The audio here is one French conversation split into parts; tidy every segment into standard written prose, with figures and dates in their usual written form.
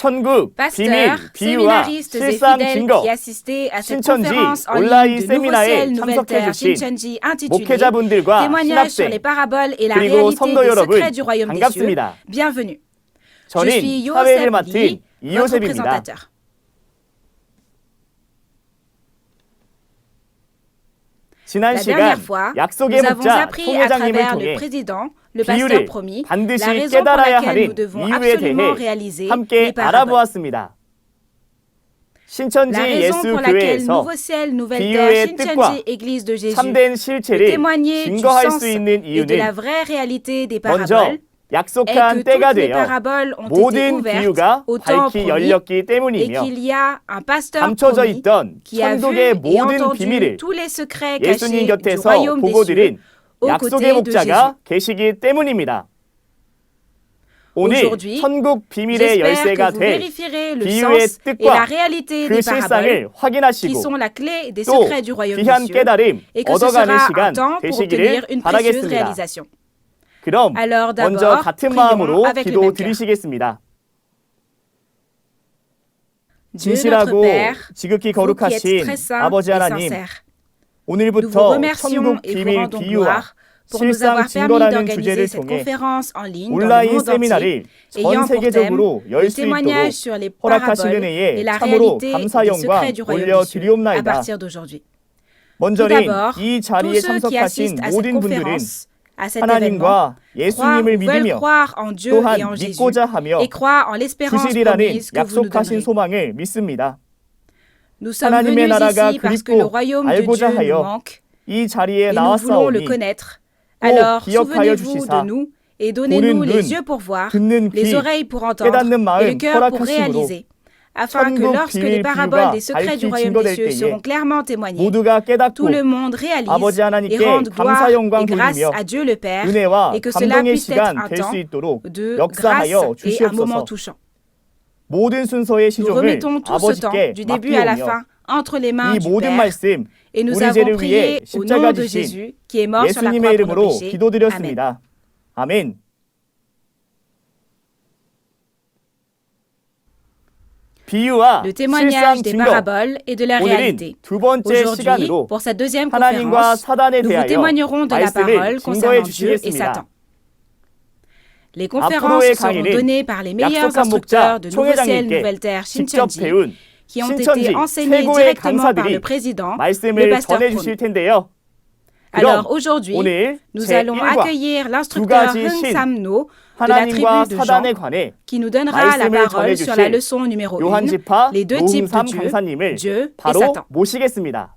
천국, 비밀, Pasteurs, 비유와 séminaristes et 실상 fidèles 증거 qui assistaient à cette 신천지 conférence en 온라인 ligne de Nouveau 세미나에 Ciel, Nouvelle 참석해 Terre, 주신 Shincheonji, intitulé 목회자분들과 Témoignages sur les 신학생 paraboles et la 그리고 réalité 성도 des 여러분 secrets du royaume des cieux. 반갑습니다. Bienvenue. Je 저는 suis 사회를 Yosef 맡은 Lee, votre 이요셉입니다. présentateur. 지난 La 시간 dernière fois, 약속의 nous avons 목자 appris à 총회장님을 travers le 통해 président, le pasteur 비유를 promis, 반드시 la raison pour 깨달아야 laquelle nous 하는 devons 이유에 absolument 대해 réaliser 함께 les paraboles. 알아보았습니다. 신천지 La raison pour laquelle 예수교회에서 Nouveau Ciel, Nouvelle 비유의 Terre, 뜻과 Shincheonji, Église de Jésus, 참된 peut 실체를 témoigner du 증거할 sens 수 있는 et de la 이유는 vraie réalité des 먼저 paraboles est 약속한 que 때가 toutes les 되어 paraboles ont été 모든 ouvertes 비유가 au temps 밝히 promis 열렸기 et 때문이며 qu'il y a un pasteur 감춰져 promis 있던 qui a vu 천국의 et 모든 entendu 비밀을 tous les secrets 예수님 cachés du 곁에서 royaume des 보고 cieux 드린 aux 약속의 côtés de Jésus. 목자가 계시기 때문입니다. 오늘 Aujourd'hui, 천국 비밀의 j'espère 열쇠가 que vous 될 vérifierez le 비유의 sens et la 뜻과 réalité 그 des paraboles 실상을 qui 확인하시고 sont la clé des 또 secrets du royaume des 귀한 cieux 깨달음 et que ce 얻어가는 sera un 시간 temps pour obtenir 되시기를 une précieuse 바라겠습니다. réalisation. 그럼 Alors 먼저 d'abord, 같은 prions 마음으로 avec le même cœur. 기도드리시겠습니다. Dieu notre 진실하고 Père, 지극히 vous qui êtes 거룩하신 très saint 아버지 et 하나님, sincère, nous vous 오늘부터 remercions 천국 et vous 비밀 rendons 비유와 gloire pour nous 실상 avoir permis 증거라는 d'organiser 주제를 cette 통해 conférence en ligne dans le 온라인 monde entier, 세미나를 전 ayant pour thème 세계적으로 열 le 수 témoignage 있도록 sur les 허락하시는 paraboles et 해에 la 참으로 réalité 감사 des 영광 secrets du royaume des cieux à 올려드리옵나이다. partir d'aujourd'hui. Tout 먼저는 d'abord, 이 tous 자리에 ceux qui assistent 참석하신 à cette 모든 분들은 conférence, à cet événement, 하나님과 croient 예수님을 ou veulent 믿으며 croire en Dieu 또한 et en Jésus 믿고자 하며 et croient en l'espérance 주시리라는 promise que vous nous 약속하신 donnerez. 소망을 믿습니다. Nous sommes 하나님의 venus 나라가 ici parce que le 그립고 royaume de 알고자 Dieu nous 하여 manque 이 자리에 et nous voulons le 나왔사오니 connaître. 또 Alors, 기억하여 souvenez-vous 주시사 de nous et donnez-nous 보는 les 눈, yeux pour voir, 듣는 les 귀, oreilles pour entendre 깨닫는 et le 마음 cœur pour 허락하심으로 réaliser, afin que 천국 lorsque 비밀 les paraboles des 비유가 secrets du 밝히 royaume des 증거될 cieux 때에 seront clairement témoignés, 모두가 tout 깨닫고 le monde réalise 아버지 et 하나님께 rende gloire 감사 영광 et grâce 돌리며 à Dieu le Père 은혜와 et que cela 감동의 puisse être 시간 un 될 temps 수 있도록 de 역사하여 grâce et un moment 주시옵소서. touchant. 모든 순서의 Nous 시종을 remettons tout ce temps, 아버지께 du début à la 맡기오며 fin, entre les mains 이 du 모든 Père, 말씀 et nous 우리 avons 죄를 위해 prié au 십자가 nom de 지신 Jésus qui est mort sur la 예수님의 croix pour nos 이름으로 péchés. Amen. 기도드렸습니다. 아멘. 비유와 Le 실상 témoignage des 증거. paraboles et de la réalité. 오늘은 두 번째 Aujourd'hui, 시간으로 pour cette deuxième 하나님과 conférence, 사단에 nous vous 대하여 témoignerons de la 말씀을 parole 증거해 concernant Dieu et 주시겠습니다. Satan. Les conférences 앞으로의 seront 강의는 données par les meilleurs 약속한 instructeurs 목자 de Nouveau Ciel, 총회장님께 Nouvelle Terre, 직접 Shincheonji, 배운 qui ont 신천지 été enseignés 최고의 directement par le 강사들이 président, le 말씀을 pasteur 전해주실 promis. 텐데요. Alors 그럼 aujourd'hui, 오늘 nous allons 제1과 accueillir 두 l'instructeur 가지 Hung 신 Sam-no de la tribu 하나님과 de 사단에 Jean, 관해 qui nous donnera la 말씀을 parole sur la 전해주실 leçon numéro 1, 요한지파 les deux types de 노흥삼 Dieu, 강사님을 Dieu et 바로 Satan. 모시겠습니다.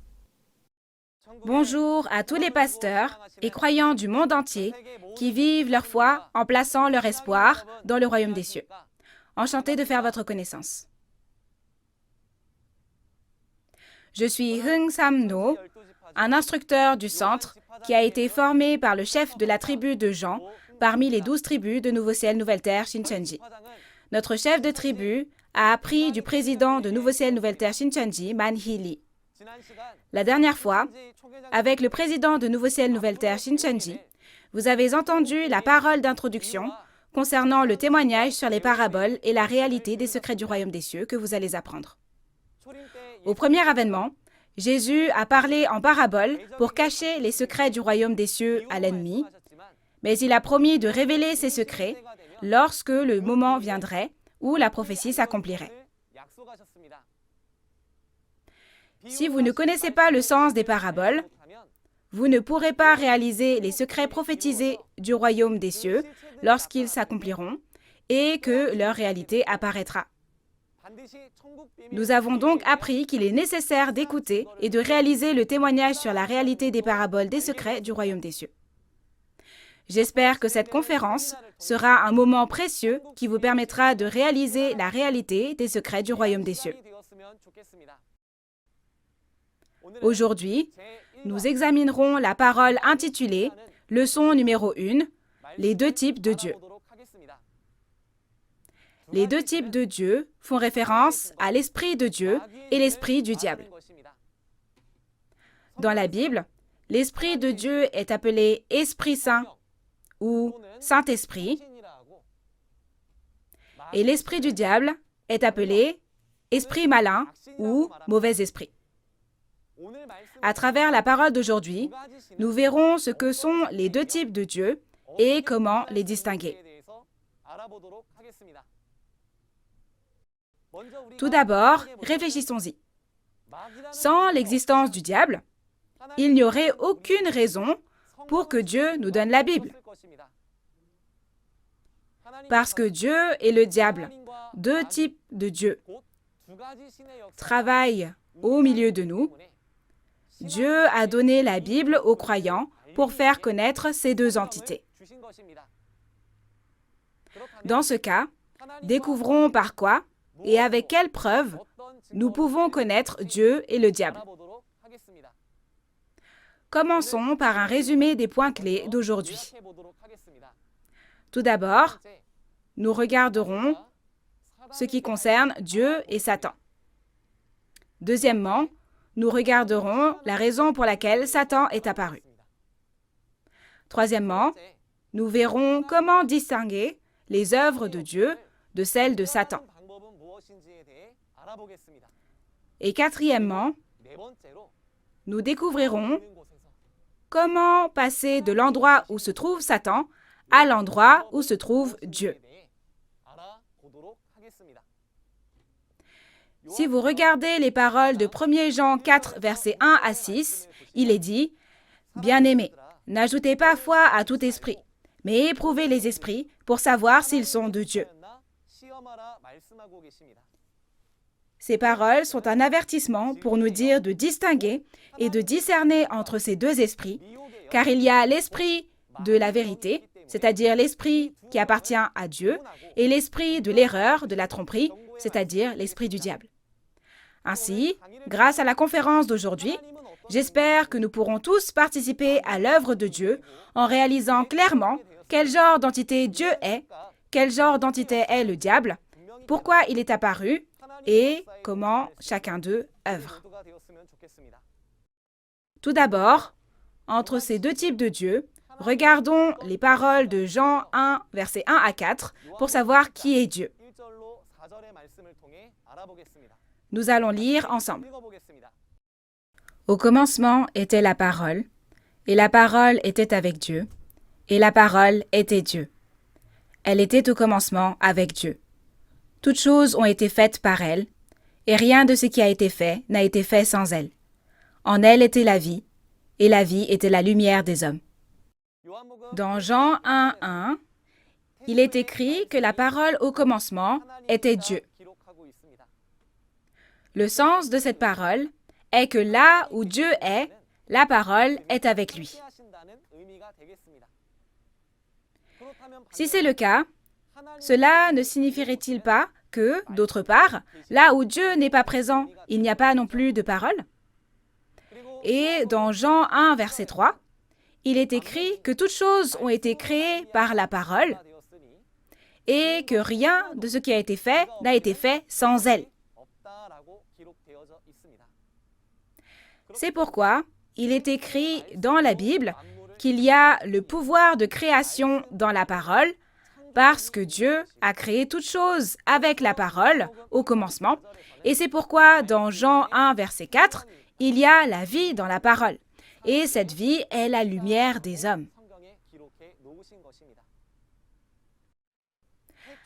Bonjour à tous les pasteurs et croyants du monde entier qui vivent leur foi en plaçant leur espoir dans le royaume des cieux. Enchanté de faire votre connaissance. Je suis Hung Sam-no, un instructeur du centre qui a été formé par le chef de la tribu de Jean parmi les 12 tribus de Nouveau Ciel, Nouvelle Terre, Shincheonji. Notre chef de tribu a appris du président de Nouveau Ciel, Nouvelle Terre, Shincheonji, Man-hee Lee. La dernière fois, avec le président de Nouveau Ciel, Nouvelle Terre, Shincheonji, vous avez entendu la parole d'introduction concernant le témoignage sur les paraboles et la réalité des secrets du royaume des cieux que vous allez apprendre. Au premier avènement, Jésus a parlé en paraboles pour cacher les secrets du royaume des cieux à l'ennemi, mais il a promis de révéler ces secrets lorsque le moment viendrait où la prophétie s'accomplirait. Si vous ne connaissez pas le sens des paraboles, vous ne pourrez pas réaliser les secrets prophétisés du royaume des cieux lorsqu'ils s'accompliront et que leur réalité apparaîtra. Nous avons donc appris qu'il est nécessaire d'écouter et de réaliser le témoignage sur la réalité des paraboles des secrets du royaume des cieux. J'espère que cette conférence sera un moment précieux qui vous permettra de réaliser la réalité des secrets du royaume des cieux. Aujourd'hui, nous examinerons la parole intitulée « Leçon numéro 1 » Les deux types de Dieu. Les deux types de Dieu font référence à l'Esprit de Dieu et l'Esprit du diable. Dans la Bible, l'Esprit de Dieu est appelé Esprit Saint ou Saint-Esprit et l'Esprit du diable est appelé esprit malin ou mauvais esprit. À travers la parole d'aujourd'hui, nous verrons ce que sont les deux types de Dieu et comment les distinguer. Tout d'abord, réfléchissons-y. Sans l'existence du diable, il n'y aurait aucune raison pour que Dieu nous donne la Bible. Parce que Dieu et le diable, deux types de Dieu, travaillent au milieu de nous, Dieu a donné la Bible aux croyants pour faire connaître ces deux entités. Dans ce cas, découvrons par quoi et avec quelles preuves nous pouvons connaître Dieu et le diable. Commençons par un résumé des points clés d'aujourd'hui. Tout d'abord, nous regarderons ce qui concerne Dieu et Satan. Deuxièmement, nous regarderons la raison pour laquelle Satan est apparu. Troisièmement, nous verrons comment distinguer les œuvres de Dieu de celles de Satan. Et quatrièmement, nous découvrirons comment passer de l'endroit où se trouve Satan à l'endroit où se trouve Dieu. Si vous regardez les paroles de 1 Jean 4, versets 1 à 6, il est dit « Bien-aimés, n'ajoutez pas foi à tout esprit, mais éprouvez les esprits pour savoir s'ils sont de Dieu. » Ces paroles sont un avertissement pour nous dire de distinguer et de discerner entre ces deux esprits, car il y a l'esprit de la vérité, c'est-à-dire l'esprit qui appartient à Dieu, et l'esprit de l'erreur, de la tromperie, c'est-à-dire l'esprit du diable. Ainsi, grâce à la conférence d'aujourd'hui, j'espère que nous pourrons tous participer à l'œuvre de Dieu en réalisant clairement quel genre d'entité Dieu est, quel genre d'entité est le diable, pourquoi il est apparu et comment chacun d'eux œuvre. Tout d'abord, entre ces deux types de Dieu, regardons les paroles de Jean 1, versets 1 à 4, pour savoir qui est Dieu. Nous allons lire ensemble. Au commencement était la parole, et la parole était avec Dieu, et la parole était Dieu. Elle était au commencement avec Dieu. Toutes choses ont été faites par elle, et rien de ce qui a été fait n'a été fait sans elle. En elle était la vie, et la vie était la lumière des hommes. Dans Jean 1, 1, il est écrit que la parole au commencement était Dieu. Le sens de cette parole est que là où Dieu est, la parole est avec lui. Si c'est le cas, cela ne signifierait-il pas que, d'autre part, là où Dieu n'est pas présent, il n'y a pas non plus de parole? Et dans Jean 1, verset 3, il est écrit que toutes choses ont été créées par la parole et que rien de ce qui a été fait n'a été fait sans elle. C'est pourquoi il est écrit dans la Bible qu'il y a le pouvoir de création dans la parole, parce que Dieu a créé toutes choses avec la parole au commencement, et c'est pourquoi dans Jean 1, verset 4, il y a la vie dans la parole, et cette vie est la lumière des hommes.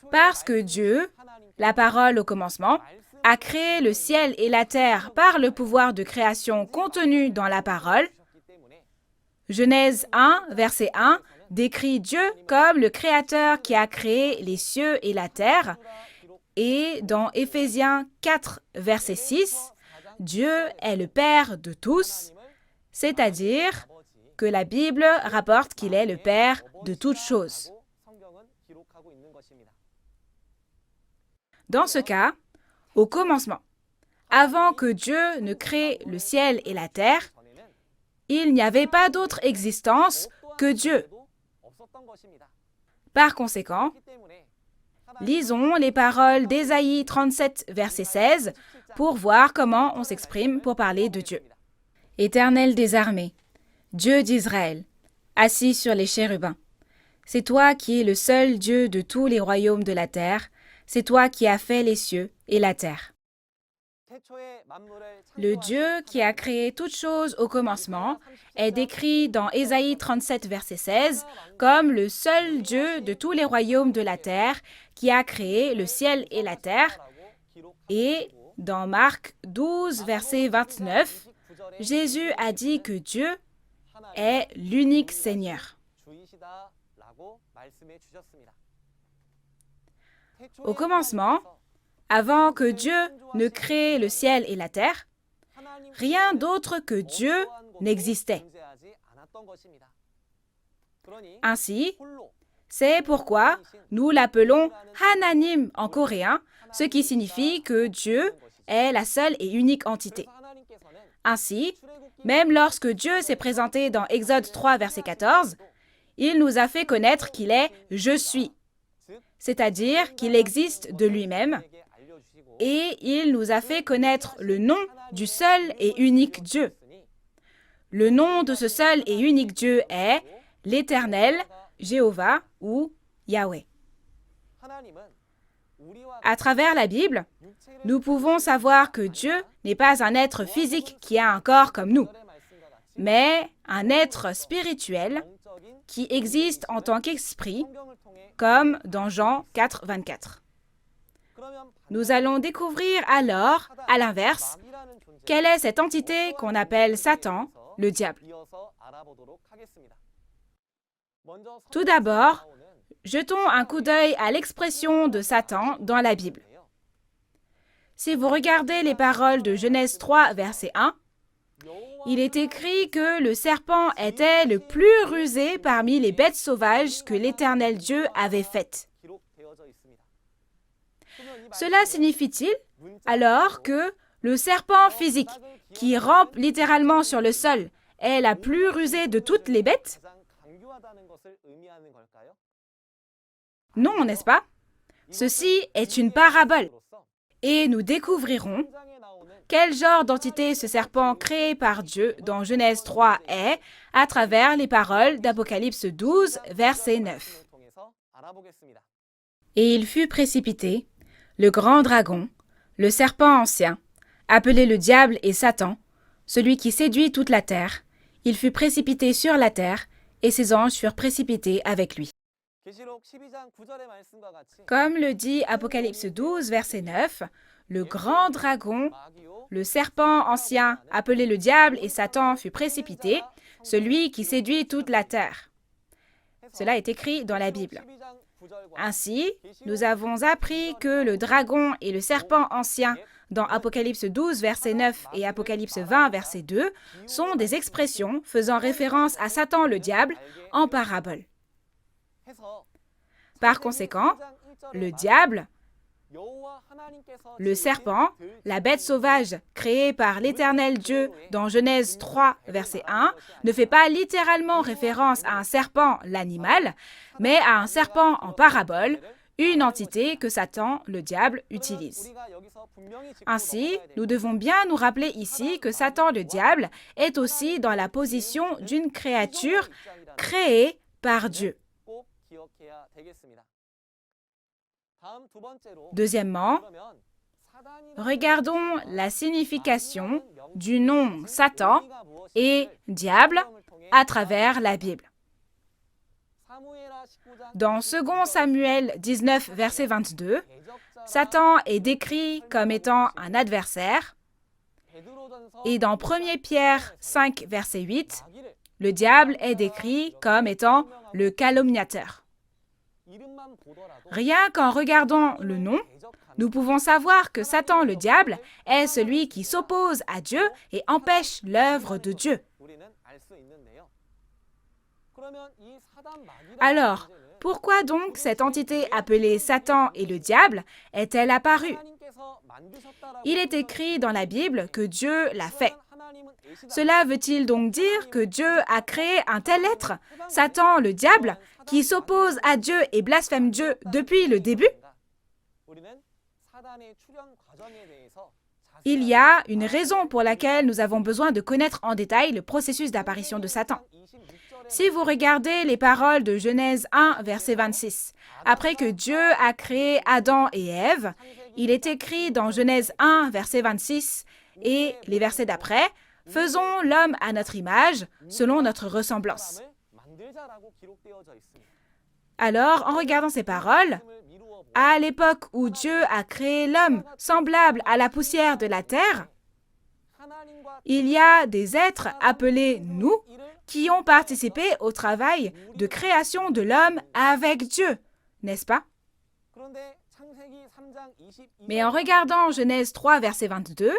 Parce que Dieu, la parole au commencement, a créé le ciel et la terre par le pouvoir de création contenu dans la parole, Genèse 1, verset 1, décrit Dieu comme le Créateur qui a créé les cieux et la terre, et dans Éphésiens 4, verset 6, Dieu est le Père de tous, c'est-à-dire que la Bible rapporte qu'il est le Père de toutes choses. Dans ce cas, au commencement, avant que Dieu ne crée le ciel et la terre, il n'y avait pas d'autre existence que Dieu. Par conséquent, lisons les paroles d'Ésaïe 37, verset 16, pour voir comment on s'exprime pour parler de Dieu. Éternel des armées, Dieu d'Israël, assis sur les chérubins, c'est toi qui es le seul Dieu de tous les royaumes de la terre, c'est toi qui as fait les cieux et la terre. Le Dieu qui a créé toutes choses au commencement est décrit dans Ésaïe 37, verset 16, comme le seul Dieu de tous les royaumes de la terre qui a créé le ciel et la terre. Et dans Marc 12, verset 29, Jésus a dit que Dieu est l'unique Seigneur. Au commencement, avant que Dieu ne crée le ciel et la terre, rien d'autre que Dieu n'existait. Ainsi, c'est pourquoi nous l'appelons Hananim en coréen, ce qui signifie que Dieu est la seule et unique entité. Ainsi, même lorsque Dieu s'est présenté dans Exode 3, verset 14, il nous a fait connaître qu'il est « Je suis », c'est-à-dire qu'il existe de lui-même, et il nous a fait connaître le nom du seul et unique Dieu. Le nom de ce seul et unique Dieu est l'Éternel, Jéhovah ou Yahweh. À travers la Bible, nous pouvons savoir que Dieu n'est pas un être physique qui a un corps comme nous, mais un être spirituel qui existe en tant qu'esprit, comme dans Jean 4, 24. Nous allons découvrir alors, à l'inverse, quelle est cette entité qu'on appelle Satan, le diable. Tout d'abord, jetons un coup d'œil à l'expression de Satan dans la Bible. Si vous regardez les paroles de Genèse 3, verset 1, il est écrit que le serpent était le plus rusé parmi les bêtes sauvages que l'Éternel Dieu avait faites. Cela signifie-t-il alors que le serpent physique, qui rampe littéralement sur le sol, est la plus rusée de toutes les bêtes? Non, n'est-ce pas? Ceci est une parabole. Et nous découvrirons quel genre d'entité ce serpent créé par Dieu dans Genèse 3 est à travers les paroles d'Apocalypse 12, verset 9. Et il fut précipité, le grand dragon, le serpent ancien, appelé le diable et Satan, celui qui séduit toute la terre, il fut précipité sur la terre, et ses anges furent précipités avec lui. Comme le dit Apocalypse 12, verset 9, le grand dragon, le serpent ancien, appelé le diable et Satan, fut précipité, celui qui séduit toute la terre. Cela est écrit dans la Bible. Ainsi, nous avons appris que le dragon et le serpent ancien dans Apocalypse 12, verset 9 et Apocalypse 20, verset 2, sont des expressions faisant référence à Satan le diable en parabole. Par conséquent, le diable, le serpent, la bête sauvage créée par l'Éternel Dieu dans Genèse 3, verset 1, ne fait pas littéralement référence à un serpent, l'animal, mais à un serpent en parabole, une entité que Satan, le diable, utilise. Ainsi, nous devons bien nous rappeler ici que Satan, le diable, est aussi dans la position d'une créature créée par Dieu. Deuxièmement, regardons la signification du nom Satan et diable à travers la Bible. Dans 2 Samuel 19, verset 22, Satan est décrit comme étant un adversaire, et dans 1 Pierre 5, verset 8, le diable est décrit comme étant le calomniateur. Rien qu'en regardant le nom, nous pouvons savoir que Satan le diable est celui qui s'oppose à Dieu et empêche l'œuvre de Dieu. Alors, pourquoi donc cette entité appelée Satan et le diable est-elle apparue? Il est écrit dans la Bible que Dieu l'a fait. Cela veut-il donc dire que Dieu a créé un tel être, Satan le diable, qui s'oppose à Dieu et blasphème Dieu depuis le début? Il y a une raison pour laquelle nous avons besoin de connaître en détail le processus d'apparition de Satan. Si vous regardez les paroles de Genèse 1, verset 26, après que Dieu a créé Adam et Ève, il est écrit dans Genèse 1, verset 26, et les versets d'après, « Faisons l'homme à notre image, selon notre ressemblance. » Alors, en regardant ces paroles, à l'époque où Dieu a créé l'homme semblable à la poussière de la terre, il y a des êtres appelés nous qui ont participé au travail de création de l'homme avec Dieu, n'est-ce pas? Mais en regardant Genèse 3, verset 22,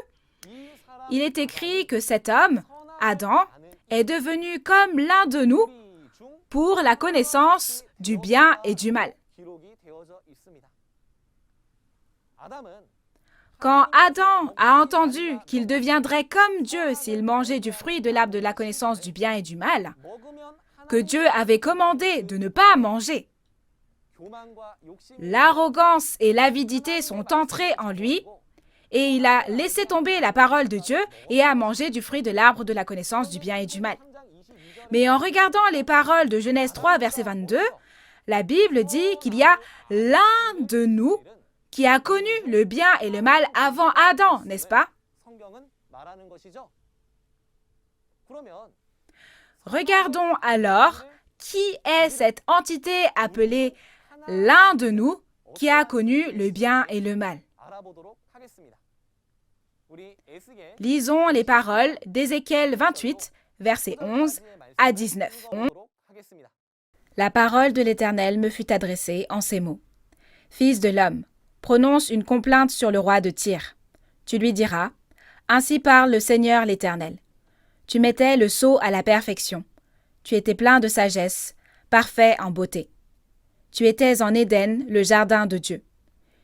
il est écrit que cet homme, Adam, est devenu comme l'un de nous pour la connaissance du bien et du mal. Quand Adam a entendu qu'il deviendrait comme Dieu s'il mangeait du fruit de l'arbre de la connaissance du bien et du mal, que Dieu avait commandé de ne pas manger, l'arrogance et l'avidité sont entrées en lui et il a laissé tomber la parole de Dieu et a mangé du fruit de l'arbre de la connaissance du bien et du mal. Mais en regardant les paroles de Genèse 3, verset 22, la Bible dit qu'il y a l'un de nous qui a connu le bien et le mal avant Adam, n'est-ce pas? Regardons alors qui est cette entité appelée l'un de nous qui a connu le bien et le mal. Lisons les paroles d'Ézéchiel 28, versets 11 à 19. La parole de l'Éternel me fut adressée en ces mots. « Fils de l'homme, prononce une complainte sur le roi de Tyr. Tu lui diras, « Ainsi parle le Seigneur l'Éternel. Tu mettais le sceau à la perfection. Tu étais plein de sagesse, parfait en beauté. Tu étais en Éden, le jardin de Dieu.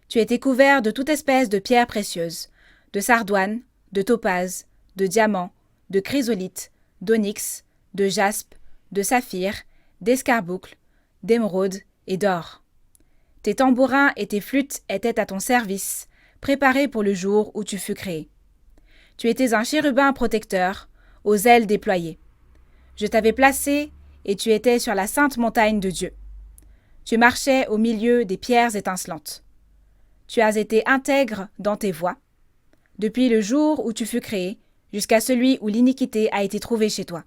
Tu étais couvert de toute espèce de pierres précieuses, de sardoine, de topaze, de diamant, de chrysolite, d'onyx, de jaspe, de saphir, d'escarboucle, d'émeraude et d'or. Tes tambourins et tes flûtes étaient à ton service, préparés pour le jour où tu fus créé. Tu étais un chérubin protecteur, aux ailes déployées. Je t'avais placé et tu étais sur la sainte montagne de Dieu. Tu marchais au milieu des pierres étincelantes. Tu as été intègre dans tes voies, depuis le jour où tu fus créé, jusqu'à celui où l'iniquité a été trouvée chez toi.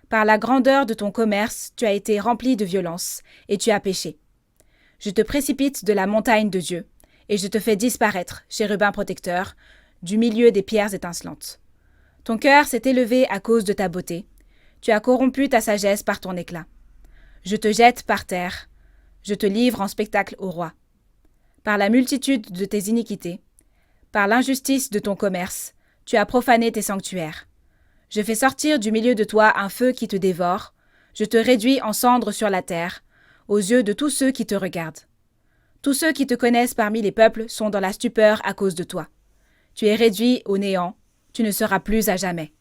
Par la grandeur de ton commerce, tu as été rempli de violence, et tu as péché. Je te précipite de la montagne de Dieu, et je te fais disparaître, chérubin protecteur, du milieu des pierres étincelantes. Ton cœur s'est élevé à cause de ta beauté. Tu as corrompu ta sagesse par ton éclat. Je te jette par terre. Je te livre en spectacle au roi. Par la multitude de tes iniquités, par l'injustice de ton commerce, tu as profané tes sanctuaires. Je fais sortir du milieu de toi un feu qui te dévore. Je te réduis en cendres sur la terre, aux yeux de tous ceux qui te regardent. Tous ceux qui te connaissent parmi les peuples sont dans la stupeur à cause de toi. Tu es réduit au néant. Tu ne seras plus à jamais.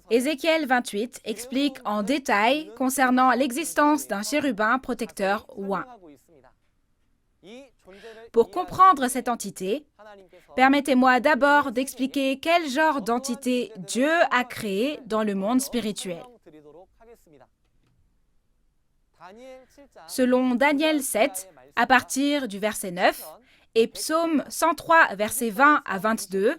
Ézéchiel 28 explique en détail concernant l'existence d'un chérubin protecteur oint. Pour comprendre cette entité, permettez-moi d'abord d'expliquer quel genre d'entité Dieu a créé dans le monde spirituel. Selon Daniel 7, à partir du verset 9, et Psaume 103, versets 20 à 22,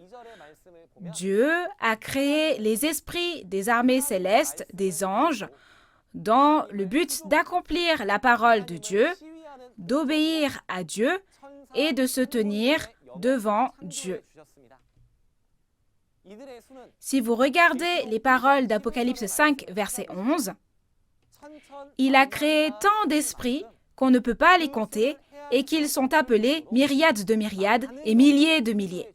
Dieu a créé les esprits des armées célestes, des anges, dans le but d'accomplir la parole de Dieu, d'obéir à Dieu et de se tenir devant Dieu. Si vous regardez les paroles d'Apocalypse 5, verset 11, il a créé tant d'esprits qu'on ne peut pas les compter et qu'ils sont appelés myriades de myriades et milliers de milliers.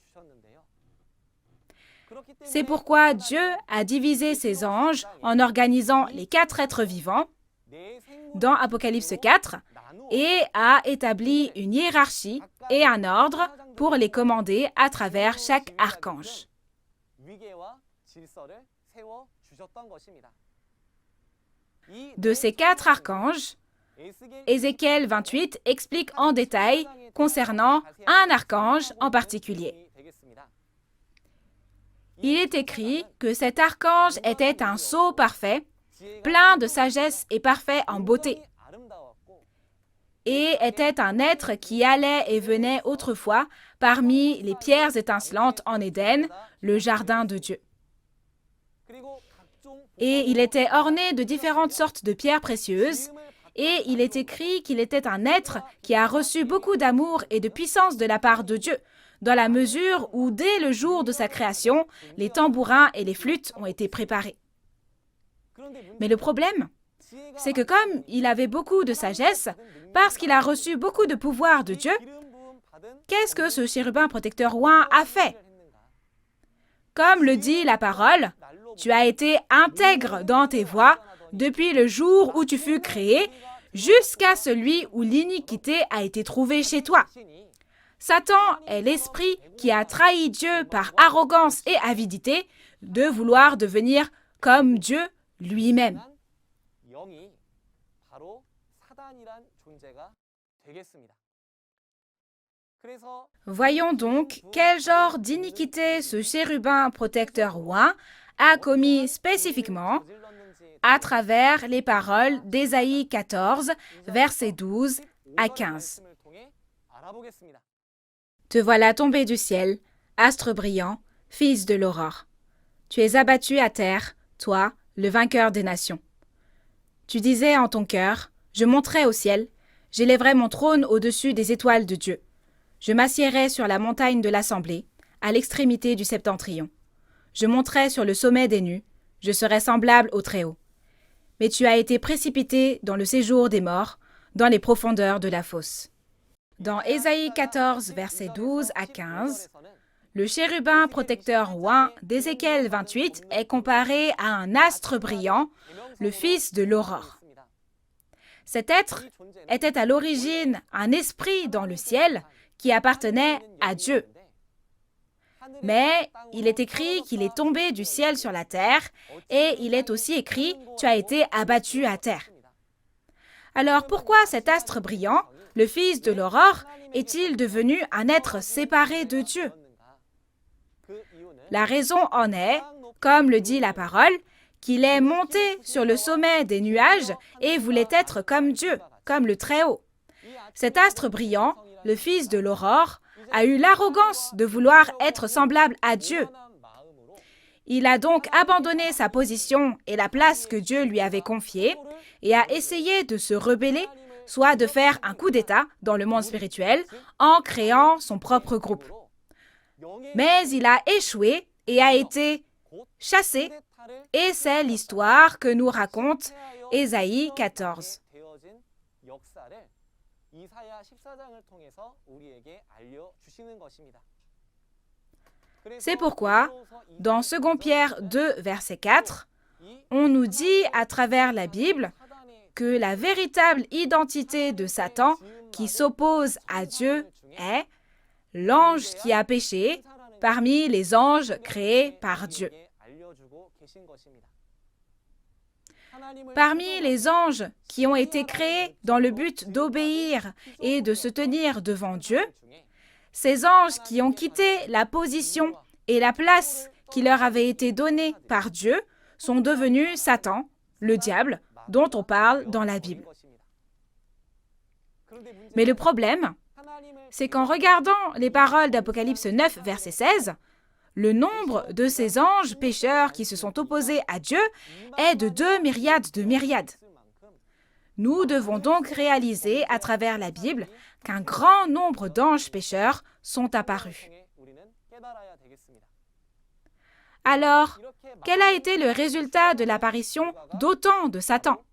C'est pourquoi Dieu a divisé ses anges en organisant les 4 êtres vivants dans Apocalypse 4 et a établi une hiérarchie et un ordre pour les commander à travers chaque archange. De ces 4 archanges, Ézéchiel 28 explique en détail concernant un archange en particulier. Il est écrit que cet archange était un sceau parfait, plein de sagesse et parfait en beauté, et était un être qui allait et venait autrefois parmi les pierres étincelantes en Éden, le jardin de Dieu. Et il était orné de différentes sortes de pierres précieuses, et il est écrit qu'il était un être qui a reçu beaucoup d'amour et de puissance de la part de Dieu, dans la mesure où, dès le jour de sa création, les tambourins et les flûtes ont été préparés. Mais le problème, c'est que comme il avait beaucoup de sagesse, parce qu'il a reçu beaucoup de pouvoir de Dieu, qu'est-ce que ce chérubin protecteur oint a fait? Comme le dit la parole, tu as été intègre dans tes voies depuis le jour où tu fus créé, jusqu'à celui où l'iniquité a été trouvée chez toi. Satan est l'esprit qui a trahi Dieu par arrogance et avidité de vouloir devenir comme Dieu lui-même. Voyons donc quel genre d'iniquité ce chérubin protecteur oint a commis spécifiquement à travers les paroles d'Ésaïe 14, versets 12 à 15. Te voilà tombé du ciel, astre brillant, fils de l'aurore. Tu es abattu à terre, toi, le vainqueur des nations. Tu disais en ton cœur, je monterai au ciel, j'élèverai mon trône au-dessus des étoiles de Dieu. Je m'assiérai sur la montagne de l'assemblée, à l'extrémité du septentrion. Je monterai sur le sommet des nues, je serai semblable au Très-Haut. Mais tu as été précipité dans le séjour des morts, dans les profondeurs de la fosse. Dans Ésaïe 14, versets 12 à 15, le chérubin protecteur oint d'Ézéchiel 28 est comparé à un astre brillant, le fils de l'aurore. Cet être était à l'origine un esprit dans le ciel qui appartenait à Dieu. Mais il est écrit qu'il est tombé du ciel sur la terre et il est aussi écrit « Tu as été abattu à terre ». Alors pourquoi cet astre brillant, le fils de l'aurore, est-il devenu un être séparé de Dieu? La raison en est, comme le dit la parole, qu'il est monté sur le sommet des nuages et voulait être comme Dieu, comme le Très-Haut. Cet astre brillant, le fils de l'aurore, a eu l'arrogance de vouloir être semblable à Dieu. Il a donc abandonné sa position et la place que Dieu lui avait confiée et a essayé de se rebeller, soit de faire un coup d'État dans le monde spirituel en créant son propre groupe. Mais il a échoué et a été chassé, et c'est l'histoire que nous raconte Ésaïe 14. C'est pourquoi, dans 2 Pierre 2, verset 4, on nous dit à travers la Bible que la véritable identité de Satan qui s'oppose à Dieu est l'ange qui a péché parmi les anges créés par Dieu. Parmi les anges qui ont été créés dans le but d'obéir et de se tenir devant Dieu, ces anges qui ont quitté la position et la place qui leur avait été donnée par Dieu sont devenus Satan, le diable, dont on parle dans la Bible. Mais le problème, c'est qu'en regardant les paroles d'Apocalypse 9, verset 16, le nombre de ces anges pécheurs qui se sont opposés à Dieu est de 2 myriades de myriades. Nous devons donc réaliser à travers la Bible qu'un grand nombre d'anges pécheurs sont apparus. Alors, quel a été le résultat de l'apparition d'autant de Satan?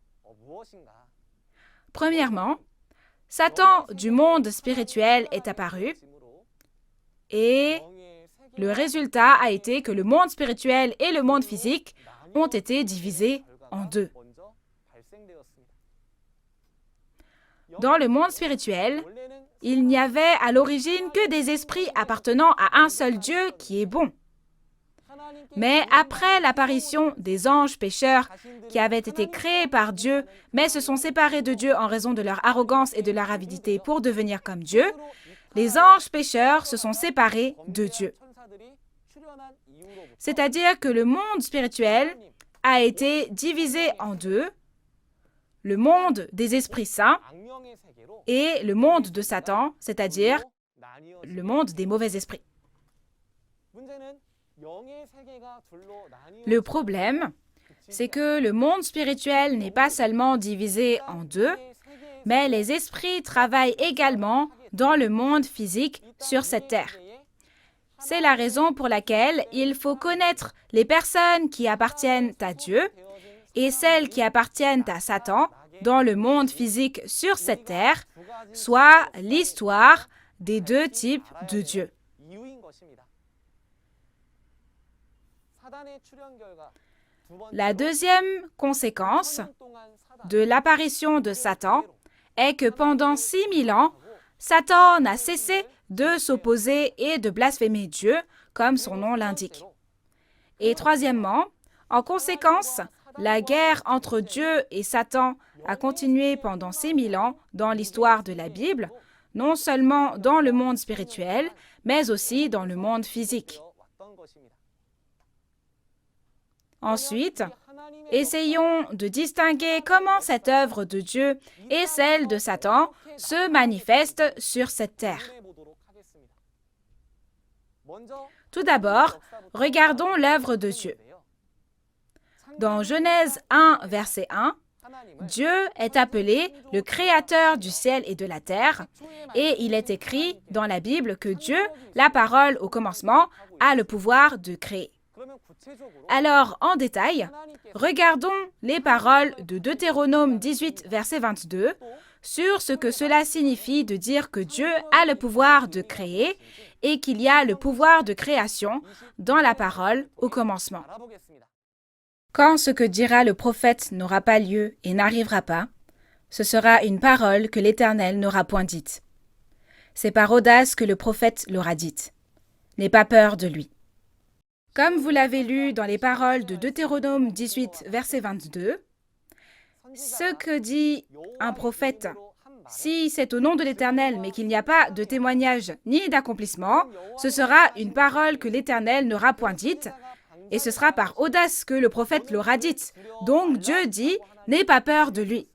Premièrement, Satan du monde spirituel est apparu et le résultat a été que le monde spirituel et le monde physique ont été divisés en deux. Dans le monde spirituel, il n'y avait à l'origine que des esprits appartenant à un seul Dieu qui est bon. Mais après l'apparition des anges pécheurs qui avaient été créés par Dieu, mais se sont séparés de Dieu en raison de leur arrogance et de leur avidité pour devenir comme Dieu, les anges pécheurs se sont séparés de Dieu. C'est-à-dire que le monde spirituel a été divisé en deux, le monde des esprits saints et le monde de Satan, c'est-à-dire le monde des mauvais esprits. Le problème, c'est que le monde spirituel n'est pas seulement divisé en deux, mais les esprits travaillent également dans le monde physique sur cette terre. C'est la raison pour laquelle il faut connaître les personnes qui appartiennent à Dieu et celles qui appartiennent à Satan dans le monde physique sur cette terre, soit l'histoire des deux types de Dieu. La deuxième conséquence de l'apparition de Satan est que pendant 6000 ans, Satan n'a cessé de s'opposer et de blasphémer Dieu, comme son nom l'indique. Et troisièmement, en conséquence, la guerre entre Dieu et Satan a continué pendant 6000 ans dans l'histoire de la Bible, non seulement dans le monde spirituel, mais aussi dans le monde physique. Ensuite, essayons de distinguer comment cette œuvre de Dieu et celle de Satan se manifestent sur cette terre. Tout d'abord, regardons l'œuvre de Dieu. Dans Genèse 1, verset 1, Dieu est appelé le Créateur du ciel et de la terre, et il est écrit dans la Bible que Dieu, la parole au commencement, a le pouvoir de créer. Alors, en détail, regardons les paroles de Deutéronome 18, verset 22, sur ce que cela signifie de dire que Dieu a le pouvoir de créer et qu'il y a le pouvoir de création dans la parole au commencement. Quand ce que dira le prophète n'aura pas lieu et n'arrivera pas, ce sera une parole que l'Éternel n'aura point dite. C'est par audace que le prophète l'aura dite. N'aie pas peur de lui. Comme vous l'avez lu dans les paroles de Deutéronome 18, verset 22, ce que dit un prophète, si c'est au nom de l'Éternel, mais qu'il n'y a pas de témoignage ni d'accomplissement, ce sera une parole que l'Éternel n'aura point dite, et ce sera par audace que le prophète l'aura dite. Donc Dieu dit, n'aie pas peur de lui.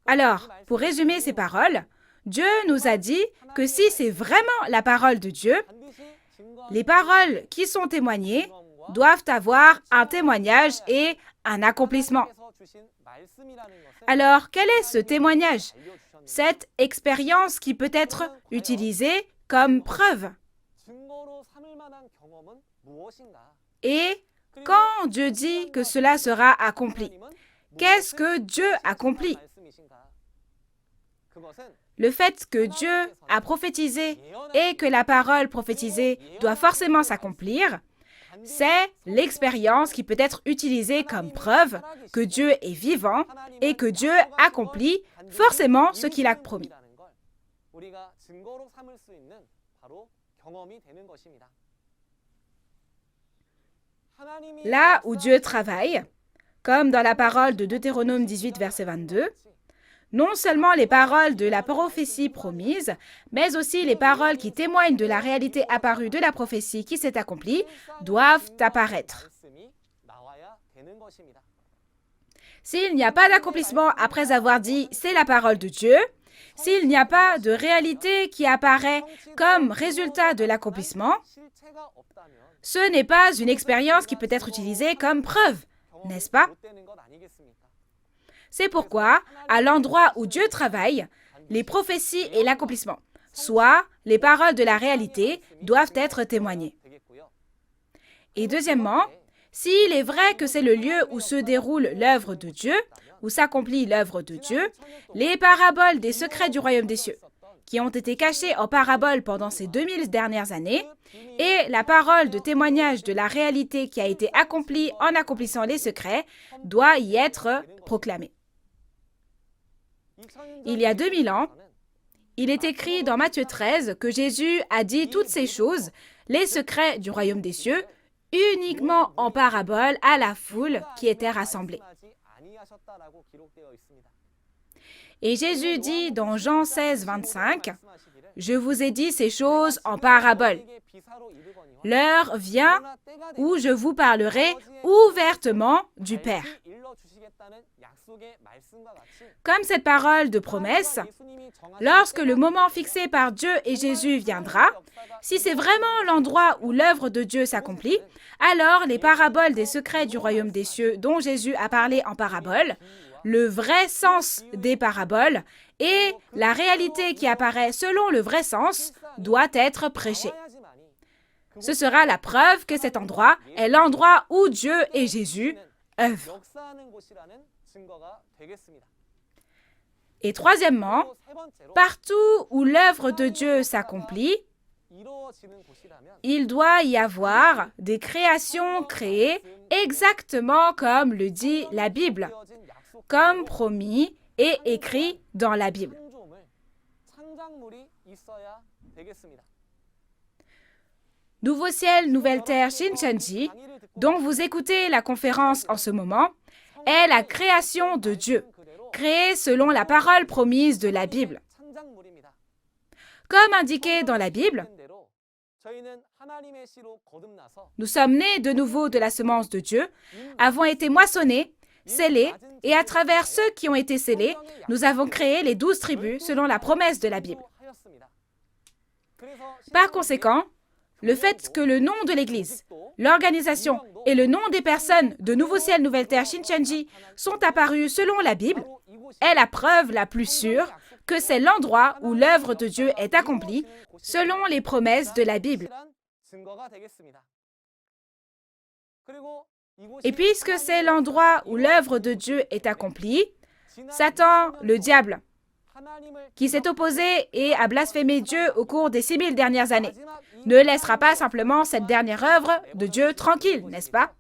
Alors, pour résumer ces paroles, Dieu nous a dit que si c'est vraiment la parole de Dieu, les paroles qui sont témoignées doivent avoir un témoignage et un accomplissement. Alors, quel est ce témoignage? Cette expérience qui peut être utilisée comme preuve. Et quand Dieu dit que cela sera accompli, qu'est-ce que Dieu accomplit? Le fait que Dieu a prophétisé et que la parole prophétisée doit forcément s'accomplir, c'est l'expérience qui peut être utilisée comme preuve que Dieu est vivant et que Dieu accomplit forcément ce qu'il a promis. Là où Dieu travaille, comme dans la parole de Deutéronome 18, verset 22, non seulement les paroles de la prophétie promise, mais aussi les paroles qui témoignent de la réalité apparue de la prophétie qui s'est accomplie, doivent apparaître. S'il n'y a pas d'accomplissement après avoir dit « c'est la parole de Dieu », s'il n'y a pas de réalité qui apparaît comme résultat de l'accomplissement, ce n'est pas une expérience qui peut être utilisée comme preuve, n'est-ce pas? C'est pourquoi, à l'endroit où Dieu travaille, les prophéties et l'accomplissement, soit les paroles de la réalité, doivent être témoignées. Et deuxièmement, s'il est vrai que c'est le lieu où se déroule l'œuvre de Dieu, où s'accomplit l'œuvre de Dieu, les paraboles des secrets du royaume des cieux, qui ont été cachés en paraboles pendant ces 2000 dernières années, et la parole de témoignage de la réalité qui a été accomplie en accomplissant les secrets, doit y être proclamée. Il y a 2000 ans, il est écrit dans Matthieu 13 que Jésus a dit toutes ces choses, les secrets du royaume des cieux, uniquement en parabole à la foule qui était rassemblée. Et Jésus dit dans Jean 16, 25, « Je vous ai dit ces choses en parabole. L'heure vient où je vous parlerai ouvertement du Père. » Comme cette parole de promesse, lorsque le moment fixé par Dieu et Jésus viendra, si c'est vraiment l'endroit où l'œuvre de Dieu s'accomplit, alors les paraboles des secrets du royaume des cieux dont Jésus a parlé en parabole, le vrai sens des paraboles et la réalité qui apparaît selon le vrai sens doit être prêchée. Ce sera la preuve que cet endroit est l'endroit où Dieu et Jésus œuvrent. Et troisièmement, partout où l'œuvre de Dieu s'accomplit, il doit y avoir des créations créées exactement comme le dit la Bible, comme promis et écrit dans la Bible. Nouveau ciel, nouvelle terre, Shincheonji, dont vous écoutez la conférence en ce moment, est la création de Dieu, créée selon la parole promise de la Bible. Comme indiqué dans la Bible, nous sommes nés de nouveau de la semence de Dieu, avons été moissonnés, scellés, et à travers ceux qui ont été scellés, nous avons créé les 12 tribus selon la promesse de la Bible. Par conséquent, le fait que le nom de l'Église, l'organisation et le nom des personnes de Nouveau Ciel, Nouvelle Terre, Shincheonji sont apparus selon la Bible est la preuve la plus sûre que c'est l'endroit où l'œuvre de Dieu est accomplie selon les promesses de la Bible. Et puisque c'est l'endroit où l'œuvre de Dieu est accomplie, Satan, le diable, qui s'est opposé et a blasphémé Dieu au cours des 6000 dernières années, ne laissera pas simplement cette dernière œuvre de Dieu tranquille, n'est-ce pas?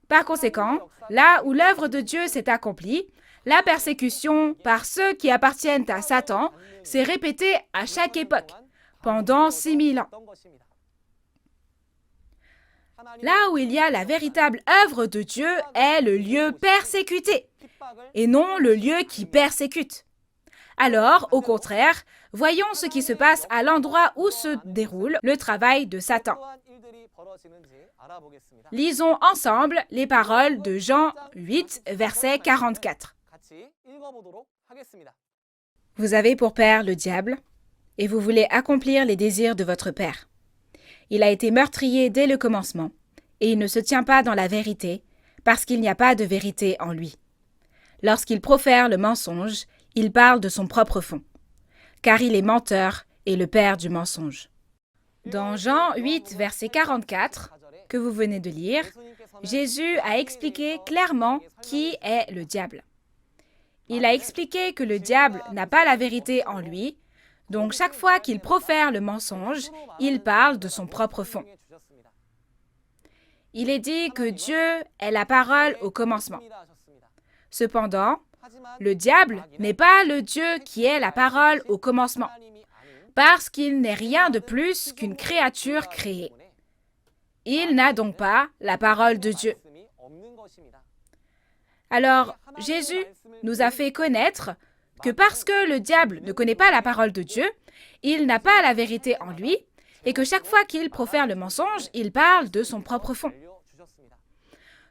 Par conséquent, là où l'œuvre de Dieu s'est accomplie, la persécution par ceux qui appartiennent à Satan s'est répétée à chaque époque, pendant 6000 ans. Là où il y a la véritable œuvre de Dieu est le lieu persécuté, et non le lieu qui persécute. Alors, au contraire, voyons ce qui se passe à l'endroit où se déroule le travail de Satan. Lisons ensemble les paroles de Jean 8, verset 44. Vous avez pour père le diable, et vous voulez accomplir les désirs de votre père. Il a été meurtrier dès le commencement, et il ne se tient pas dans la vérité, parce qu'il n'y a pas de vérité en lui. Lorsqu'il profère le mensonge, il parle de son propre fond, car il est menteur et le père du mensonge. Dans Jean 8, verset 44, que vous venez de lire, Jésus a expliqué clairement qui est le diable. Il a expliqué que le diable n'a pas la vérité en lui, donc chaque fois qu'il profère le mensonge, il parle de son propre fond. Il est dit que Dieu est la parole au commencement. Cependant, le diable n'est pas le Dieu qui est la parole au commencement, parce qu'il n'est rien de plus qu'une créature créée. Il n'a donc pas la parole de Dieu. Alors, Jésus nous a fait connaître que parce que le diable ne connaît pas la parole de Dieu, il n'a pas la vérité en lui, et que chaque fois qu'il profère le mensonge, il parle de son propre fond.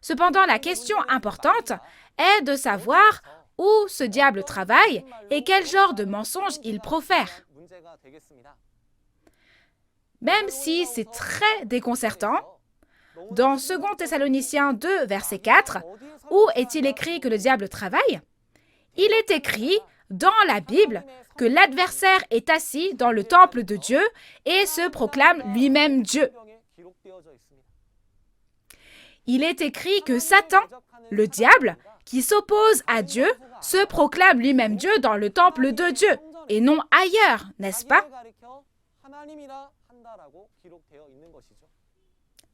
Cependant, la question importante est de savoir où ce diable travaille et quel genre de mensonge il profère. Même si c'est très déconcertant, dans 2 Thessaloniciens 2, verset 4, où est-il écrit que le diable travaille? Il est écrit dans la Bible que l'adversaire est assis dans le temple de Dieu et se proclame lui-même Dieu. Il est écrit que Satan, le diable, qui s'oppose à Dieu, se proclame lui-même Dieu dans le temple de Dieu, et non ailleurs, n'est-ce pas?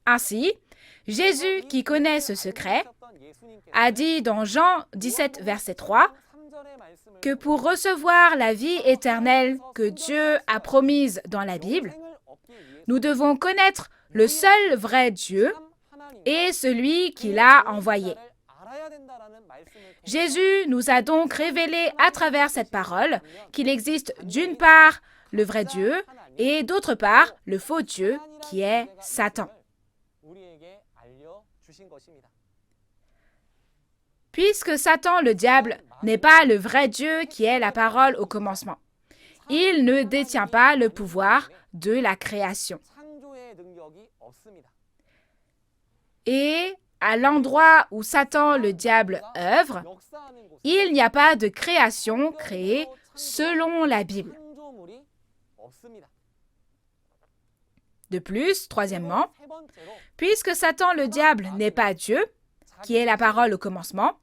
Ainsi, Jésus, qui connaît ce secret, a dit dans Jean 17, verset 3, que pour recevoir la vie éternelle que Dieu a promise dans la Bible, Nous devons connaître le seul vrai Dieu et celui qui l'a envoyé. Jésus nous a donc révélé à travers cette parole qu'il existe d'une part le vrai Dieu et d'autre part le faux Dieu qui est Satan. Puisque Satan, le diable, n'est pas le vrai Dieu qui est la parole au commencement, il ne détient pas le pouvoir de la création. Et à l'endroit où Satan, le diable, œuvre, il n'y a pas de création créée selon la Bible. De plus, troisièmement, puisque Satan, le diable, n'est pas Dieu, qui est la parole au commencement,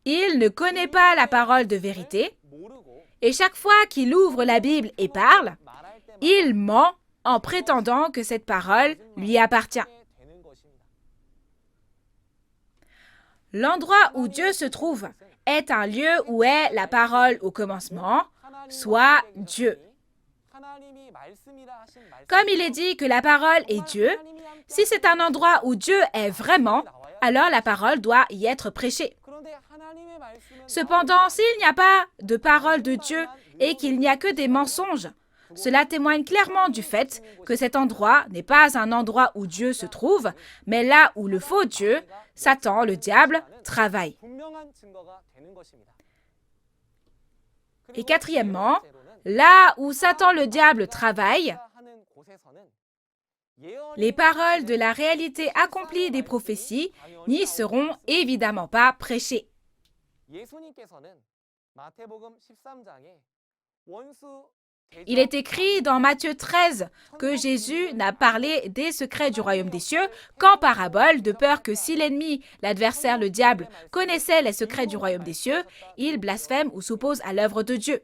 il ne connaît pas la parole de vérité, et chaque fois qu'il ouvre la Bible et parle, il ment en prétendant que cette parole lui appartient. L'endroit où Dieu se trouve est un lieu où est la parole au commencement, soit Dieu. Comme il est dit que la parole est Dieu, si c'est un endroit où Dieu est vraiment, alors la parole doit y être prêchée. Cependant, s'il n'y a pas de parole de Dieu et qu'il n'y a que des mensonges, cela témoigne clairement du fait que cet endroit n'est pas un endroit où Dieu se trouve, mais là où le faux Dieu, Satan, le diable, travaille. Et quatrièmement, là où Satan, le diable, travaille, les paroles de la réalité accomplie des prophéties n'y seront évidemment pas prêchées. Il est écrit dans Matthieu 13 que Jésus n'a parlé des secrets du royaume des cieux qu'en parabole, de peur que si l'ennemi, l'adversaire, le diable, connaissait les secrets du royaume des cieux, il blasphème ou s'oppose à l'œuvre de Dieu.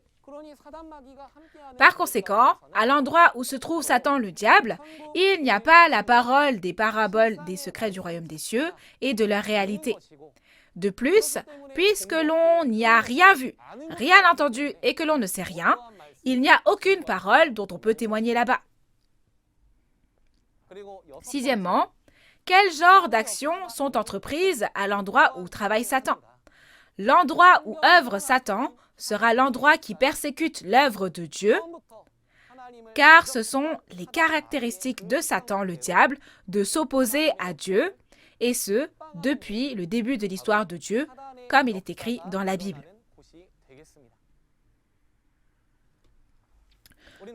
Par conséquent, à l'endroit où se trouve Satan le diable, il n'y a pas la parole des paraboles des secrets du royaume des cieux et de leur réalité. De plus, puisque l'on n'y a rien vu, rien entendu et que l'on ne sait rien, il n'y a aucune parole dont on peut témoigner là-bas. Sixièmement, quel genre d'actions sont entreprises à l'endroit où travaille Satan? L'endroit où œuvre Satan sera l'endroit qui persécute l'œuvre de Dieu, car ce sont les caractéristiques de Satan, le diable, de s'opposer à Dieu, et ce, depuis le début de l'histoire de Dieu, comme il est écrit dans la Bible.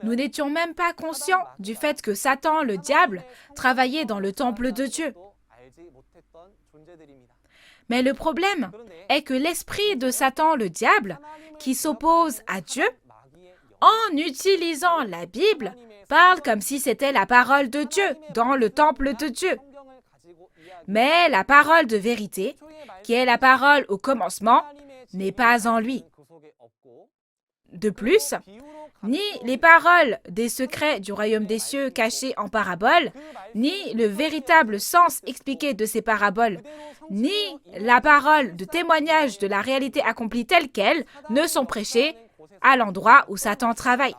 Nous n'étions même pas conscients du fait que Satan, le diable, travaillait dans le temple de Dieu. Mais le problème est que l'esprit de Satan, le diable, qui s'oppose à Dieu, en utilisant la Bible, parle comme si c'était la parole de Dieu dans le temple de Dieu. Mais la parole de vérité, qui est la parole au commencement, n'est pas en lui. De plus, ni les paroles des secrets du royaume des cieux cachés en paraboles, ni le véritable sens expliqué de ces paraboles, ni la parole de témoignage de la réalité accomplie telle qu'elle ne sont prêchés à l'endroit où Satan travaille.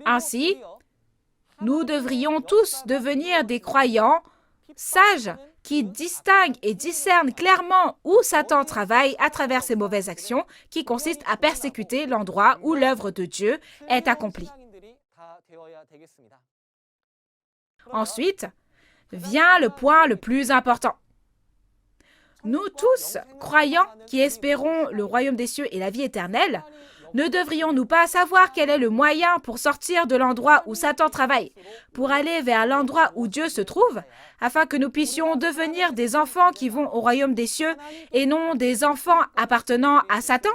Ainsi, nous devrions tous devenir des croyants sages qui distinguent et discernent clairement où Satan travaille à travers ses mauvaises actions qui consistent à persécuter l'endroit où l'œuvre de Dieu est accomplie. Ensuite, vient le point le plus important. Nous tous, croyants qui espérons le royaume des cieux et la vie éternelle, ne devrions-nous pas savoir quel est le moyen pour sortir de l'endroit où Satan travaille, pour aller vers l'endroit où Dieu se trouve, afin que nous puissions devenir des enfants qui vont au royaume des cieux et non des enfants appartenant à Satan?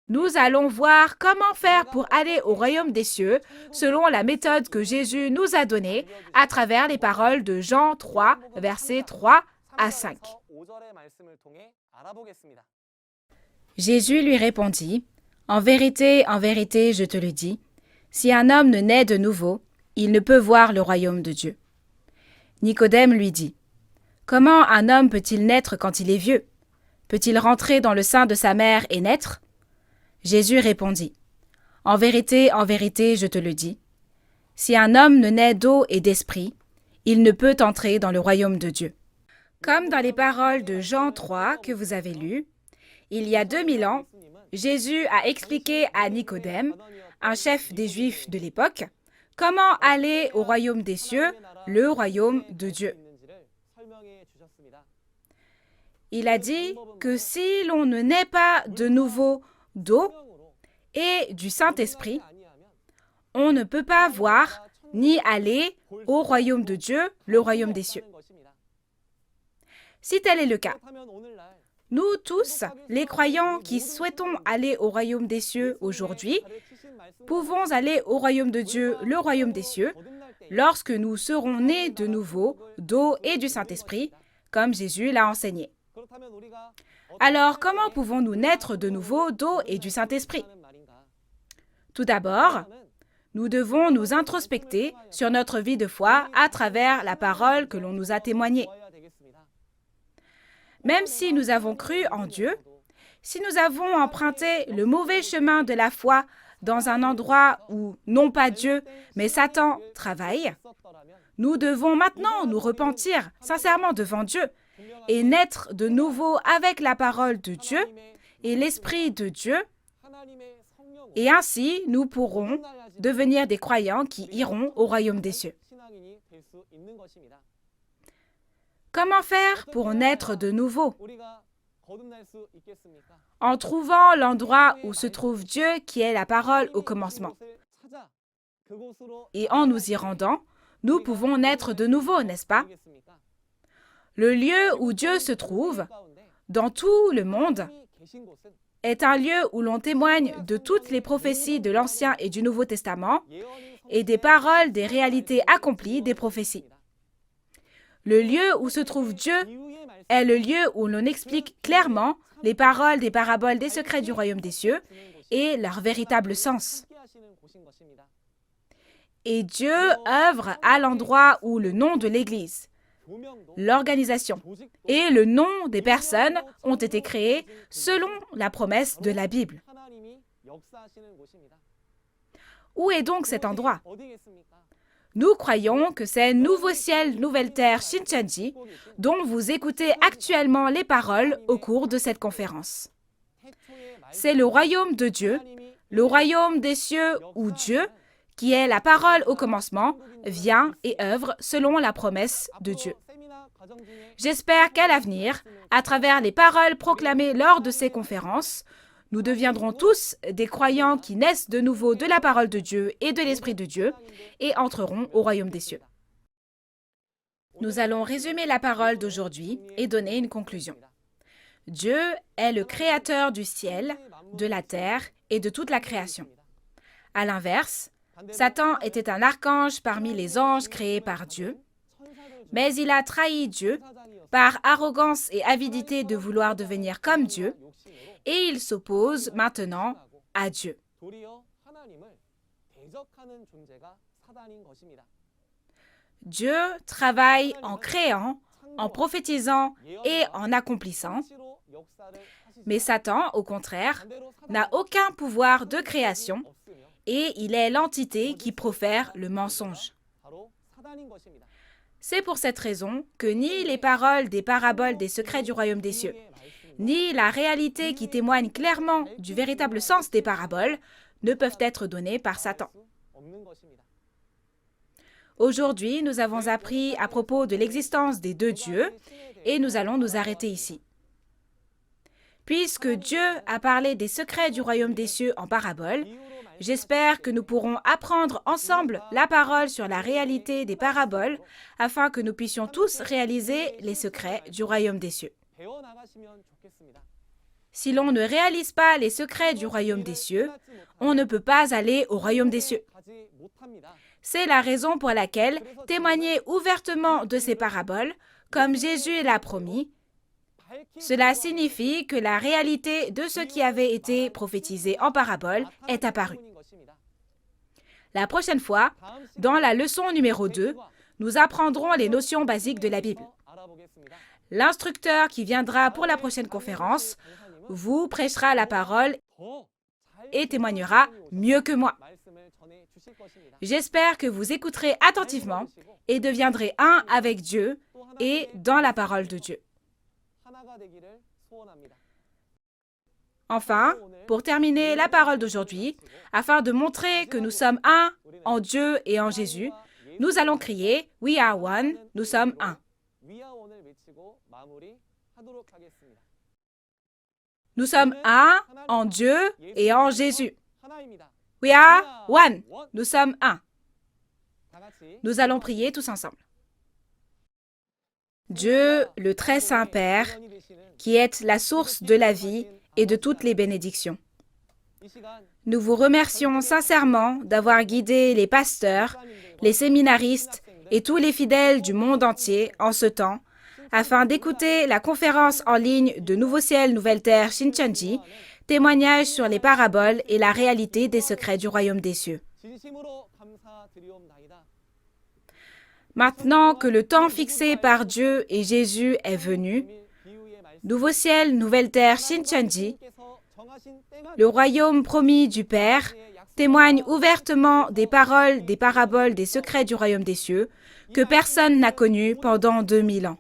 Nous allons voir comment faire pour aller au royaume des cieux selon la méthode que Jésus nous a donnée à travers les paroles de Jean 3, versets 3 à 5. Jésus lui répondit, « En vérité, je te le dis, si un homme ne naît de nouveau, il ne peut voir le royaume de Dieu. » Nicodème lui dit, « Comment un homme peut-il naître quand il est vieux? Peut-il rentrer dans le sein de sa mère et naître ?» Jésus répondit, « en vérité, je te le dis, si un homme ne naît d'eau et d'esprit, il ne peut entrer dans le royaume de Dieu. » Comme dans les paroles de Jean 3 que vous avez lues, il y a 2000 ans, Jésus a expliqué à Nicodème, un chef des Juifs de l'époque, comment aller au royaume des cieux, le royaume de Dieu. Il a dit que si l'on ne naît pas de nouveau d'eau et du Saint-Esprit, on ne peut pas voir ni aller au royaume de Dieu, le royaume des cieux. Si tel est le cas, nous tous, les croyants qui souhaitons aller au royaume des cieux aujourd'hui, pouvons aller au royaume de Dieu, le royaume des cieux, lorsque nous serons nés de nouveau d'eau et du Saint-Esprit, comme Jésus l'a enseigné. Alors, comment pouvons-nous naître de nouveau d'eau et du Saint-Esprit? Tout d'abord, nous devons nous introspecter sur notre vie de foi à travers la parole que l'on nous a témoignée. Même si nous avons cru en Dieu, si nous avons emprunté le mauvais chemin de la foi dans un endroit où non pas Dieu, mais Satan travaille, nous devons maintenant nous repentir sincèrement devant Dieu et naître de nouveau avec la parole de Dieu et l'Esprit de Dieu, et ainsi nous pourrons devenir des croyants qui iront au royaume des cieux. Comment faire pour naître de nouveau? En trouvant l'endroit où se trouve Dieu qui est la parole au commencement. Et en nous y rendant, nous pouvons naître de nouveau, n'est-ce pas? Le lieu où Dieu se trouve, dans tout le monde, est un lieu où l'on témoigne de toutes les prophéties de l'Ancien et du Nouveau Testament et des paroles des réalités accomplies des prophéties. Le lieu où se trouve Dieu est le lieu où l'on explique clairement les paroles des paraboles des secrets du royaume des cieux et leur véritable sens. Et Dieu œuvre à l'endroit où le nom de l'Église, l'organisation et le nom des personnes ont été créés selon la promesse de la Bible. Où est donc cet endroit? Nous croyons que c'est Nouveau Ciel, Nouvelle Terre, Shincheonji, dont vous écoutez actuellement les paroles au cours de cette conférence. C'est le royaume de Dieu, le royaume des cieux où Dieu, qui est la parole au commencement, vient et œuvre selon la promesse de Dieu. J'espère qu'à l'avenir, à travers les paroles proclamées lors de ces conférences, nous deviendrons tous des croyants qui naissent de nouveau de la parole de Dieu et de l'Esprit de Dieu et entreront au royaume des cieux. Nous allons résumer la parole d'aujourd'hui et donner une conclusion. Dieu est le créateur du ciel, de la terre et de toute la création. À l'inverse, Satan était un archange parmi les anges créés par Dieu, mais il a trahi Dieu par arrogance et avidité de vouloir devenir comme Dieu, et il s'oppose maintenant à Dieu. Dieu travaille en créant, en prophétisant et en accomplissant, mais Satan, au contraire, n'a aucun pouvoir de création et il est l'entité qui profère le mensonge. C'est pour cette raison que ni les paroles des paraboles des secrets du royaume des cieux, ni la réalité qui témoigne clairement du véritable sens des paraboles ne peuvent être données par Satan. Aujourd'hui, nous avons appris à propos de l'existence des deux dieux et nous allons nous arrêter ici. Puisque Dieu a parlé des secrets du royaume des cieux en paraboles, j'espère que nous pourrons apprendre ensemble la parole sur la réalité des paraboles afin que nous puissions tous réaliser les secrets du royaume des cieux. Si l'on ne réalise pas les secrets du royaume des cieux, on ne peut pas aller au royaume des cieux. C'est la raison pour laquelle témoigner ouvertement de ces paraboles, comme Jésus l'a promis, cela signifie que la réalité de ce qui avait été prophétisé en parabole est apparue. La prochaine fois, dans la leçon numéro 2, nous apprendrons les notions basiques de la Bible. L'instructeur qui viendra pour la prochaine conférence vous prêchera la parole et témoignera mieux que moi. J'espère que vous écouterez attentivement et deviendrez un avec Dieu et dans la parole de Dieu. Enfin, pour terminer la parole d'aujourd'hui, afin de montrer que nous sommes un en Dieu et en Jésus, nous allons crier « We are one », nous sommes un. Nous sommes un en Dieu et en Jésus. We are one, nous sommes un. Nous allons prier tous ensemble. Dieu, le très saint Père, qui êtes la source de la vie et de toutes les bénédictions. Nous vous remercions sincèrement d'avoir guidé les pasteurs, les séminaristes et tous les fidèles du monde entier en ce temps, afin d'écouter la conférence en ligne de Nouveau Ciel, Nouvelle Terre Shincheonji, témoignage sur les paraboles et la réalité des secrets du royaume des cieux. Maintenant que le temps fixé par Dieu et Jésus est venu, Nouveau Ciel, Nouvelle Terre Shincheonji, le royaume promis du Père, témoigne ouvertement des paroles, des paraboles, des secrets du royaume des cieux que personne n'a connus pendant 2000 ans.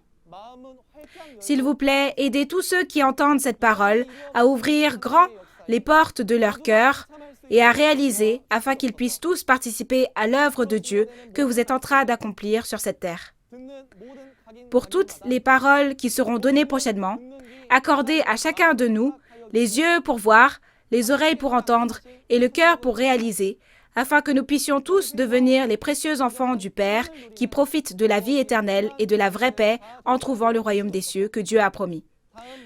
S'il vous plaît, aidez tous ceux qui entendent cette parole à ouvrir grand les portes de leur cœur et à réaliser afin qu'ils puissent tous participer à l'œuvre de Dieu que vous êtes en train d'accomplir sur cette terre. Pour toutes les paroles qui seront données prochainement, accordez à chacun de nous les yeux pour voir, les oreilles pour entendre et le cœur pour réaliser, afin que nous puissions tous devenir les précieux enfants du Père qui profitent de la vie éternelle et de la vraie paix en trouvant le royaume des cieux que Dieu a promis.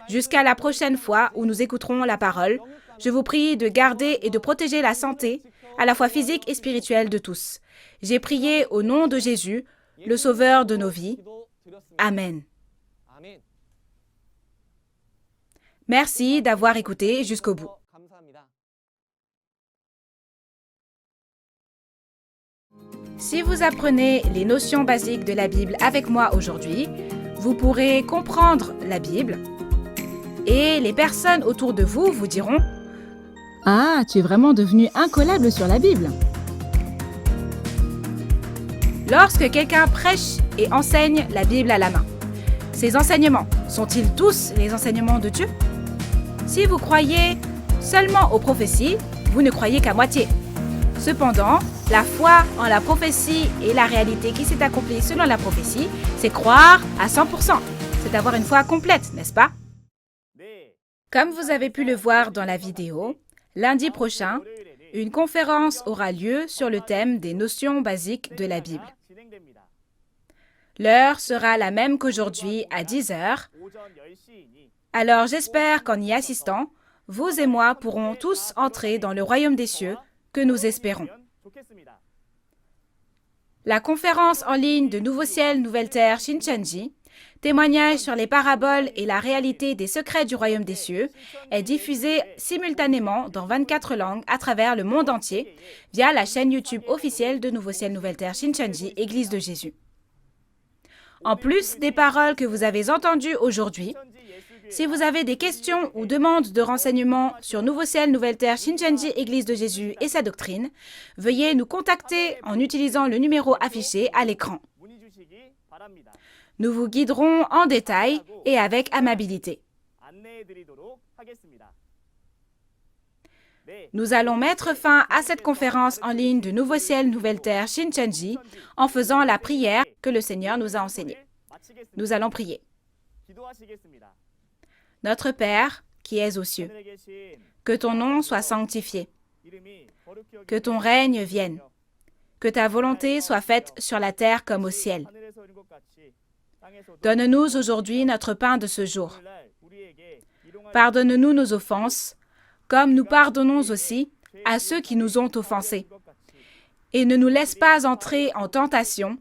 Jusqu'à la prochaine fois où nous écouterons la parole, je vous prie de garder et de protéger la santé, à la fois physique et spirituelle de tous. J'ai prié au nom de Jésus, le Sauveur de nos vies. Amen. Merci d'avoir écouté jusqu'au bout. Si vous apprenez les notions basiques de la Bible avec moi aujourd'hui, vous pourrez comprendre la Bible et les personnes autour de vous vous diront « Ah, tu es vraiment devenu incollable sur la Bible !» Lorsque quelqu'un prêche et enseigne la Bible à la main, ces enseignements sont-ils tous les enseignements de Dieu? Si vous croyez seulement aux prophéties, vous ne croyez qu'à moitié. Cependant, la foi en la prophétie et la réalité qui s'est accomplie selon la prophétie, c'est croire à 100%. C'est avoir une foi complète, n'est-ce pas? Comme vous avez pu le voir dans la vidéo, lundi prochain, une conférence aura lieu sur le thème des notions basiques de la Bible. L'heure sera la même qu'aujourd'hui à 10 heures. Alors j'espère qu'en y assistant, vous et moi pourrons tous entrer dans le royaume des cieux que nous espérons. La conférence en ligne de Nouveau Ciel, Nouvelle Terre Shincheonji, témoignage sur les paraboles et la réalité des secrets du royaume des cieux, est diffusée simultanément dans 24 langues à travers le monde entier via la chaîne YouTube officielle de Nouveau Ciel, Nouvelle Terre Shincheonji, Église de Jésus. En plus des paroles que vous avez entendues aujourd'hui, si vous avez des questions ou demandes de renseignements sur Nouveau Ciel, Nouvelle Terre, Shincheonji, Église de Jésus et sa doctrine, veuillez nous contacter en utilisant le numéro affiché à l'écran. Nous vous guiderons en détail et avec amabilité. Nous allons mettre fin à cette conférence en ligne de Nouveau Ciel, Nouvelle Terre, Shincheonji en faisant la prière que le Seigneur nous a enseignée. Nous allons prier. Notre Père, qui es aux cieux, que ton nom soit sanctifié, que ton règne vienne, que ta volonté soit faite sur la terre comme au ciel. Donne-nous aujourd'hui notre pain de ce jour. Pardonne-nous nos offenses, comme nous pardonnons aussi à ceux qui nous ont offensés. Et ne nous laisse pas entrer en tentation,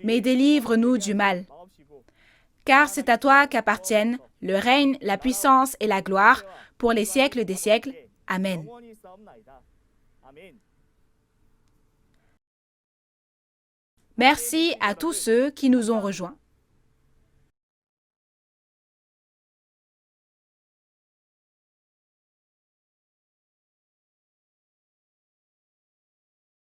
mais délivre-nous du mal. Car c'est à toi qu'appartiennent le règne, la puissance et la gloire pour les siècles des siècles. Amen. Merci à tous ceux qui nous ont rejoints.